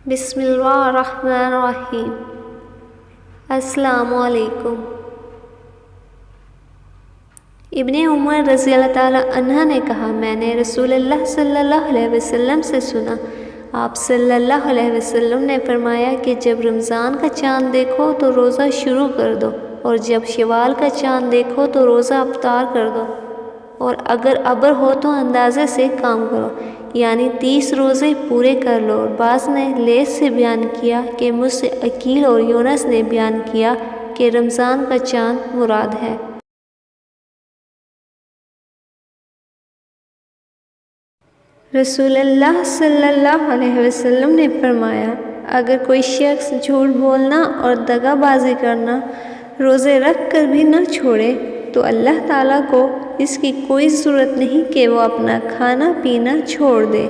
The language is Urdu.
بسم اللہ الرحمن الرحیم۔ السلام علیکم۔ ابن عمر رضی اللہ تعالی عنہ نے کہا، میں نے رسول اللہ صلی اللہ علیہ وسلم سے سنا، آپ صلی اللہ علیہ وسلم نے فرمایا کہ جب رمضان کا چاند دیکھو تو روزہ شروع کر دو، اور جب شوال کا چاند دیکھو تو روزہ افطار کر دو، اور اگر ابر ہو تو اندازے سے کام کرو، یعنی 30 روزے پورے کر لو۔ اور بعض نے لیث سے بیان کیا کہ مجھ سے عقیل اور یونس نے بیان کیا کہ رمضان کا چاند مراد ہے۔ رسول اللہ صلی اللہ علیہ وسلم نے فرمایا، اگر کوئی شخص جھوٹ بولنا اور دغا بازی کرنا روزے رکھ کر بھی نہ چھوڑے تو اللہ تعالیٰ کو اس کی کوئی ضرورت نہیں کہ وہ اپنا کھانا پینا چھوڑ دے۔